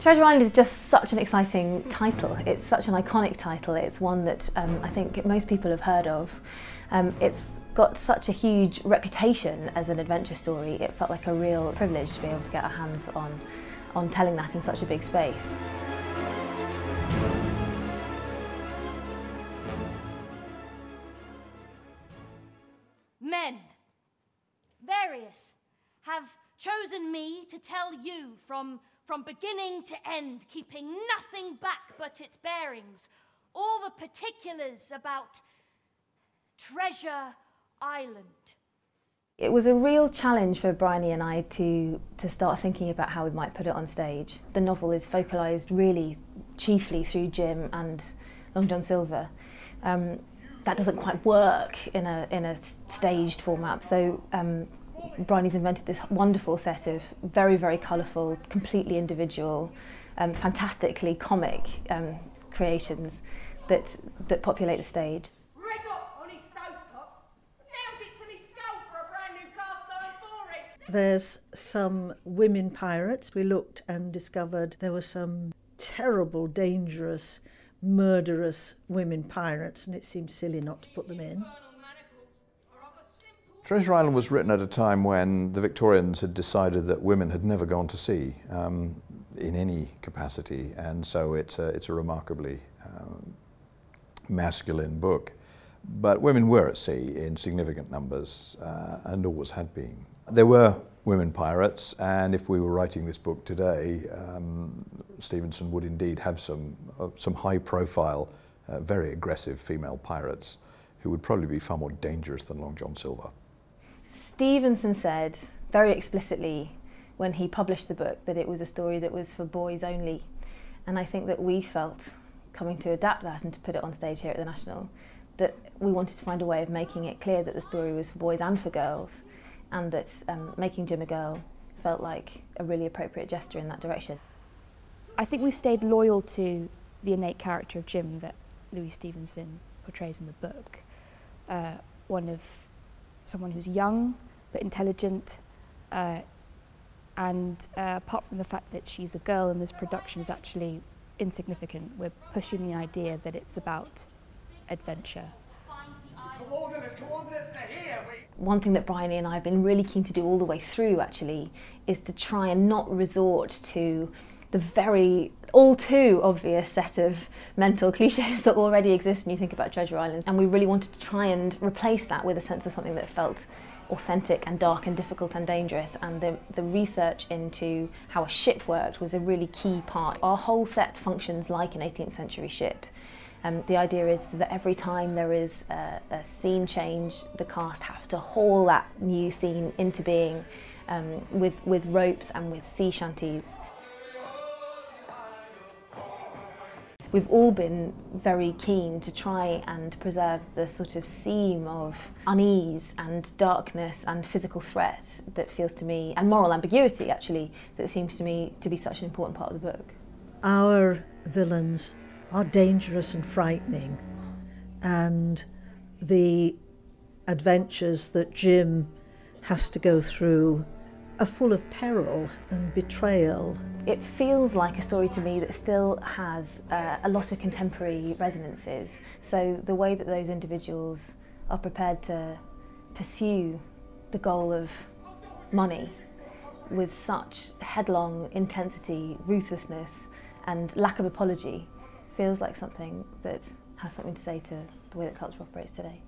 Treasure Island is just such an exciting title. It's such an iconic title. It's one that I think most people have heard of. It's got such a huge reputation as an adventure story. It felt like a real privilege to be able to get our hands on telling that in such a big space. Men, various, have chosen me to tell you from beginning to end, keeping nothing back but its bearings, all the particulars about Treasure Island. It was a real challenge for Bryony and I to start thinking about how we might put it on stage. The novel is focalised really chiefly through Jim and Long John Silver. That doesn't quite work in a staged format. So Bryony's invented this wonderful set of very, very colourful, completely individual, fantastically comic creations that populate the stage. Red hot on his stovetop, nailed it to his skull for a brand new cast iron forehead. There's some women pirates. We looked and discovered there were some terrible, dangerous, murderous women pirates, and it seemed silly not to put them in. Treasure Island was written at a time when the Victorians had decided that women had never gone to sea in any capacity, and so it's a remarkably masculine book. But women were at sea in significant numbers and always had been. There were women pirates, and if we were writing this book today, Stevenson would indeed have some high-profile, very aggressive female pirates who would probably be far more dangerous than Long John Silver. Stevenson said very explicitly when he published the book that it was a story that was for boys only, and I think that we felt, coming to adapt that and to put it on stage here at the National, that we wanted to find a way of making it clear that the story was for boys and for girls, and that making Jim a girl felt like a really appropriate gesture in that direction. I think we've stayed loyal to the innate character of Jim that Louis Stevenson portrays in the book. One of someone who's young but intelligent, and apart from the fact that she's a girl in this production is actually insignificant, we're pushing the idea that it's about adventure. One thing that Bryony and I have been really keen to do all the way through actually is to try and not resort to the very all too obvious set of mental cliches that already exist when you think about Treasure Island, and we really wanted to try and replace that with a sense of something that felt authentic and dark and difficult and dangerous, and the research into how a ship worked was a really key part. Our whole set functions like an 18th century ship. The idea is that every time there is a scene change, the cast have to haul that new scene into being with ropes and with sea shanties. We've all been very keen to try and preserve the sort of seam of unease and darkness and physical threat that feels to me, and moral ambiguity actually, that seems to me to be such an important part of the book. Our villains are dangerous and frightening, and the adventures that Jim has to go through are full of peril and betrayal. It feels like a story to me that still has a lot of contemporary resonances. So the way that those individuals are prepared to pursue the goal of money with such headlong intensity, ruthlessness and lack of apology feels like something that has something to say to the way that culture operates today.